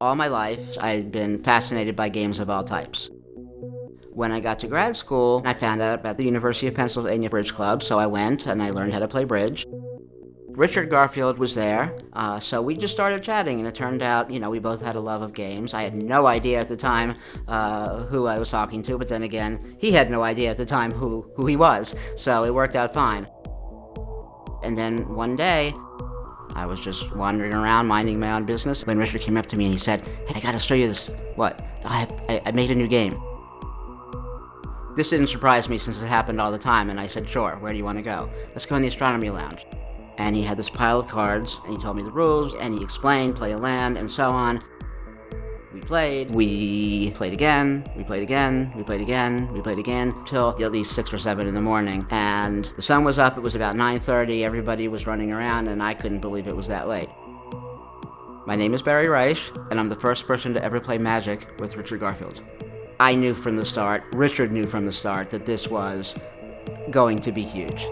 All my life, I'd been fascinated by games of all types. When I got to grad school, I found out about the University of Pennsylvania Bridge Club, so I went and I learned how to play bridge. Richard Garfield was there, so we just started chatting, and it turned out, we both had a love of games. I had no idea at the time who I was talking to, but then again, he had no idea at the time who he was, so it worked out fine. And then one day, I was just wandering around, minding my own business, when Richard came up to me and he said, "Hey, I gotta show you this." "What?" I made a new game. This didn't surprise me since it happened all the time, and I said, "Sure, where do you want to go?" "Let's go in the astronomy lounge." And he had this pile of cards, and he told me the rules, and he explained, play a land, and so on. We played again, we played again, we played again, we played again, till at least 6 or 7 in the morning. And the sun was up, it was about 9:30, everybody was running around, and I couldn't believe it was that late. My name is Barry Reich, and I'm the first person to ever play Magic with Richard Garfield. I knew from the start, Richard knew from the start, that this was going to be huge.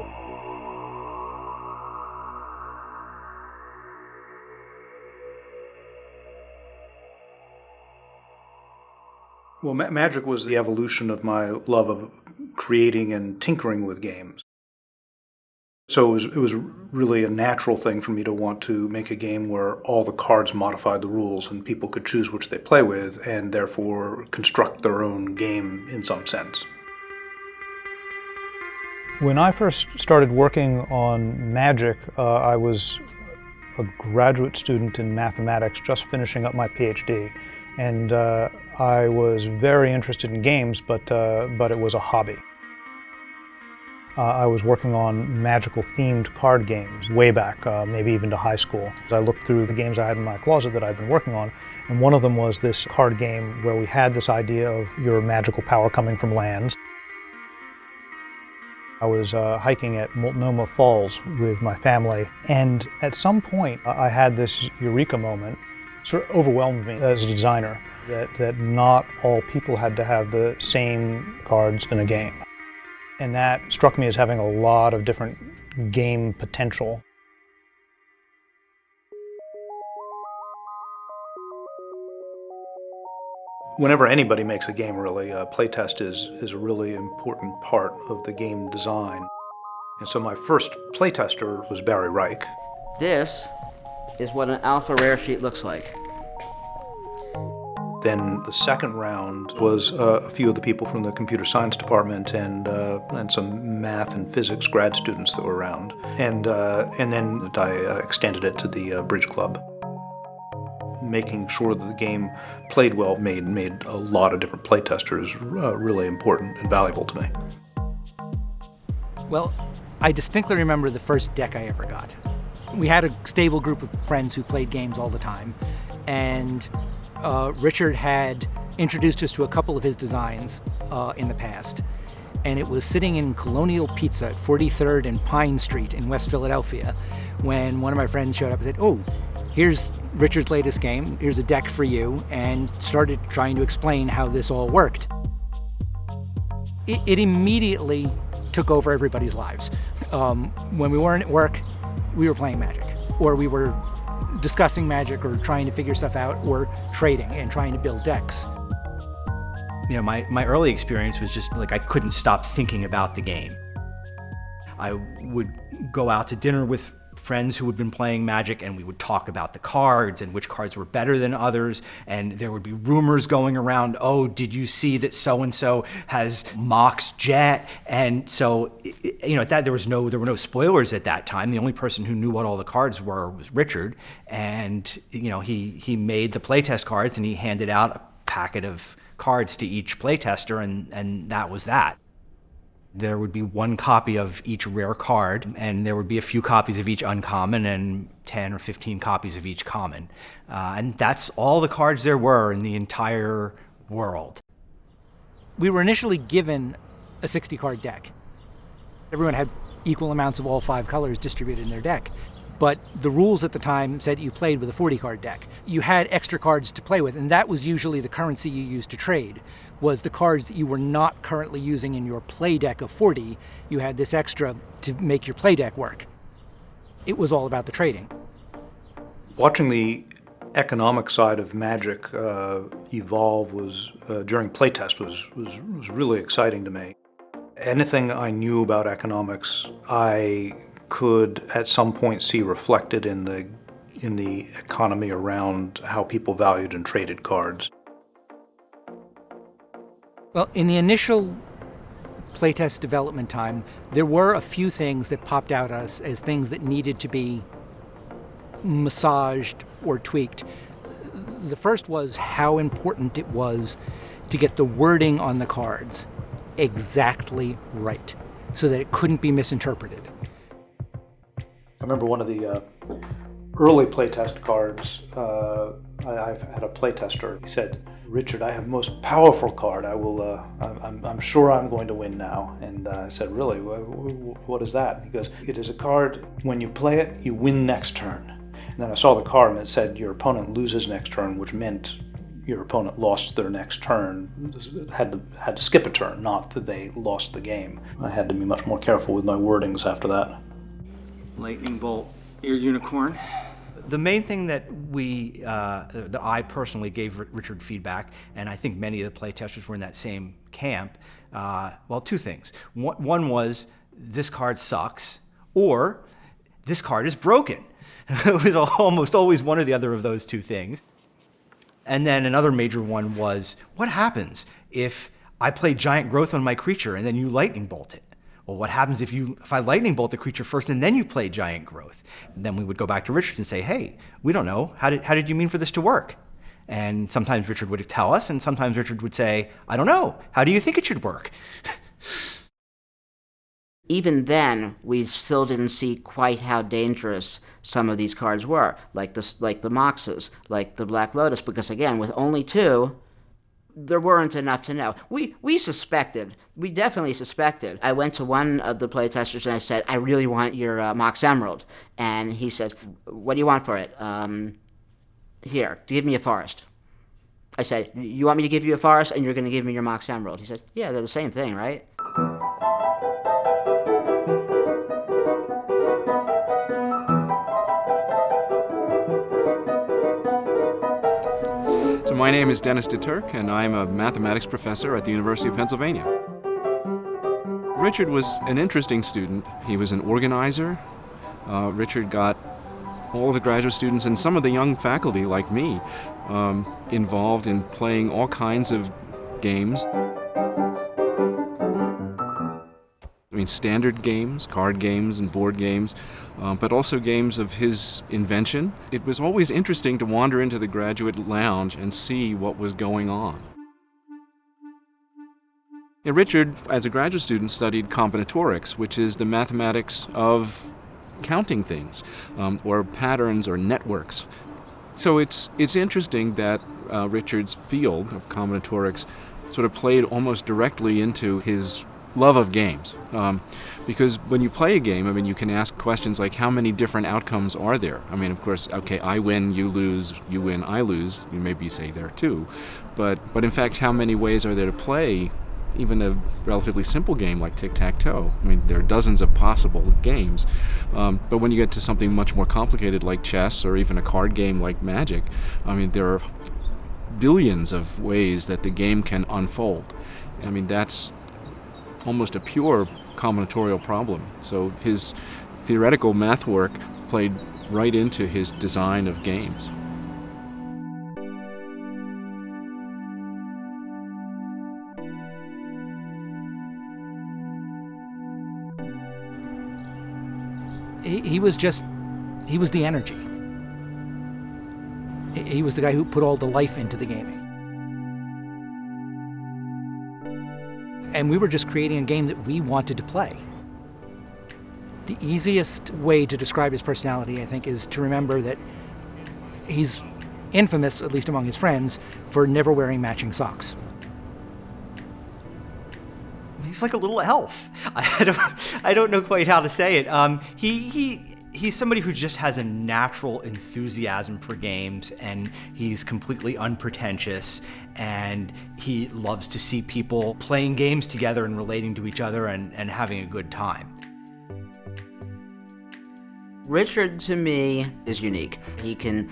Well, Magic was the evolution of my love of creating and tinkering with games. So it was really a natural thing for me to want to make a game where all the cards modified the rules and people could choose which they play with and therefore construct their own game in some sense. When I first started working on Magic, I was a graduate student in mathematics, just finishing up my PhD. And I was very interested in games, but it was a hobby. I was working on magical-themed card games way back, maybe even to high school. I looked through the games I had in my closet that I'd been working on, and one of them was this card game where we had this idea of your magical power coming from lands. I was hiking at Multnomah Falls with my family, and at some point I had this eureka moment. Sort of overwhelmed me as a designer that not all people had to have the same cards in a game. And that struck me as having a lot of different game potential. Whenever anybody makes a game, really, playtest is a really important part of the game design. And so my first playtester was Barry Reich. This is what an alpha rare sheet looks like. Then the second round was a few of the people from the computer science department and some math and physics grad students that were around. And then I extended it to the Bridge Club. Making sure that the game played well made a lot of different playtesters really important and valuable to me. Well, I distinctly remember the first deck I ever got. We had a stable group of friends who played games all the time, and Richard had introduced us to a couple of his designs in the past, and it was sitting in Colonial Pizza at 43rd and Pine Street in West Philadelphia when one of my friends showed up and said, "Oh, here's Richard's latest game, here's a deck for you," and started trying to explain how this all worked. It immediately took over everybody's lives. When we weren't at work, we were playing Magic, or we were discussing Magic or trying to figure stuff out, or trading and trying to build decks. You know, my early experience was just like I couldn't stop thinking about the game. I would go out to dinner with friends who had been playing Magic, and we would talk about the cards and which cards were better than others, and there would be rumors going around, "Oh, did you see that so-and-so has Mox Jet?" And so, at that there were no spoilers at that time. The only person who knew what all the cards were was Richard, and he made the playtest cards, and he handed out a packet of cards to each playtester, and that was that. There would be one copy of each rare card, and there would be a few copies of each uncommon and 10 or 15 copies of each common. And that's all the cards there were in the entire world. We were initially given a 60-card deck. Everyone had equal amounts of all 5 colors distributed in their deck. But the rules at the time said you played with a 40-card deck. You had extra cards to play with, and that was usually the currency you used to trade, was the cards that you were not currently using in your play deck of 40. You had this extra to make your play deck work. It was all about the trading. Watching the economic side of Magic evolve was during playtest was really exciting to me. Anything I knew about economics, I could at some point see reflected in the economy around how people valued and traded cards. Well, in the initial playtest development time, there were a few things that popped out at us as things that needed to be massaged or tweaked. The first was how important it was to get the wording on the cards exactly right so that it couldn't be misinterpreted. I remember one of the early playtest cards, I've had a playtester. He said, "Richard, I have most powerful card. I will. I'm sure I'm going to win now." And I said, "Really? What is that?" He goes, "It is a card. When you play it, you win next turn." And then I saw the card, and it said your opponent loses next turn, which meant your opponent lost their next turn. Had to skip a turn, not that they lost the game. I had to be much more careful with my wordings after that. Lightning bolt, your unicorn. The main thing that that I personally gave Richard feedback, and I think many of the playtesters were in that same camp, well, two things. One was, this card sucks, or this card is broken. It was almost always one or the other of those two things. And then another major one was, what happens if I play Giant Growth on my creature and then you lightning bolt it? Well, what happens if I lightning bolt the creature first and then you play Giant Growth? And then we would go back to Richard and say, hey, we don't know. How did you mean for this to work? And sometimes Richard would tell us, and sometimes Richard would say, I don't know. How do you think it should work? Even then, we still didn't see quite how dangerous some of these cards were, like the Moxes, like the Black Lotus, because again, with only two, there weren't enough to know. We suspected. We definitely suspected. I went to one of the playtesters and I said, I really want your Mox Emerald. And he said, what do you want for it? Here, give me a forest. I said, you want me to give you a forest and you're going to give me your Mox Emerald? He said, yeah, they're the same thing, right? My name is Dennis DeTurk, and I'm a mathematics professor at the University of Pennsylvania. Richard was an interesting student. He was an organizer. Richard got all of the graduate students and some of the young faculty, like me, involved in playing all kinds of games. I mean, standard games, card games and board games, but also games of his invention. It was always interesting to wander into the graduate lounge and see what was going on. Yeah, Richard, as a graduate student, studied combinatorics, which is the mathematics of counting things, or patterns or networks. So it's interesting that Richard's field of combinatorics sort of played almost directly into his love of games, because when you play a game, I mean, you can ask questions like, how many different outcomes are there? I mean, of course, okay, I win, you lose, you win, I lose, you maybe say there too, but in fact, how many ways are there to play even a relatively simple game like tic-tac-toe? I mean, there are dozens of possible games, but when you get to something much more complicated like chess or even a card game like Magic, I mean, there are billions of ways that the game can unfold. I mean, that's almost a pure combinatorial problem. So his theoretical math work played right into his design of games. He was the energy. He was the guy who put all the life into the gaming. And we were just creating a game that we wanted to play. The easiest way to describe his personality, I think, is to remember that he's infamous, at least among his friends, for never wearing matching socks. He's like a little elf. I don't know quite how to say it. He's somebody who just has a natural enthusiasm for games, and he's completely unpretentious, and he loves to see people playing games together and relating to each other and having a good time. Richard, to me, is unique. He can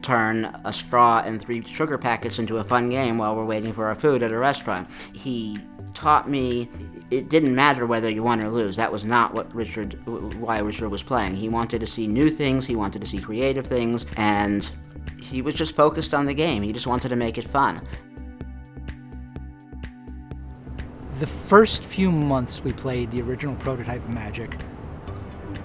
turn a straw and 3 sugar packets into a fun game while we're waiting for our food at a restaurant. He taught me it didn't matter whether you won or lose. That was not why Richard was playing. He wanted to see new things, he wanted to see creative things, and he was just focused on the game. He just wanted to make it fun. The first few months we played the original prototype of Magic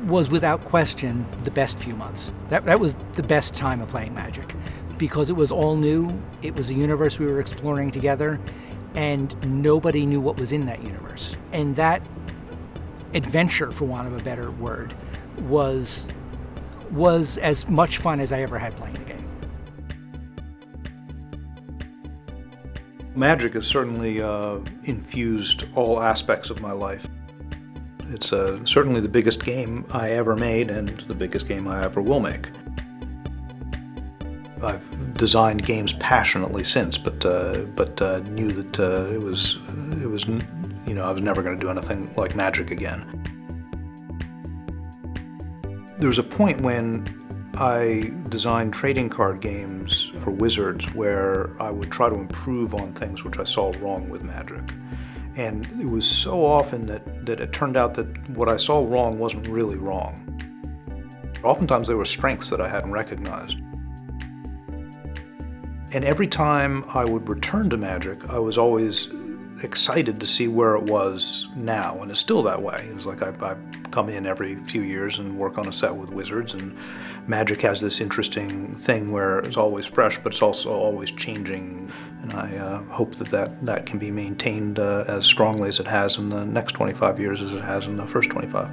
was without question the best few months. That was the best time of playing Magic because it was all new, it was a universe we were exploring together, and nobody knew what was in that universe. And that adventure, for want of a better word, was as much fun as I ever had playing the game. Magic has certainly infused all aspects of my life. It's certainly the biggest game I ever made and the biggest game I ever will make. I've designed games passionately since, but knew that it was I was never going to do anything like Magic again. There was a point when I designed trading card games for Wizards where I would try to improve on things which I saw wrong with Magic. And it was so often that it turned out that what I saw wrong wasn't really wrong. Oftentimes there were strengths that I hadn't recognized. And every time I would return to Magic, I was always excited to see where it was now, and it's still that way. It's like I come in every few years and work on a set with Wizards, and Magic has this interesting thing where it's always fresh, but it's also always changing, and I hope that can be maintained as strongly as it has in the next 25 years as it has in the first 25.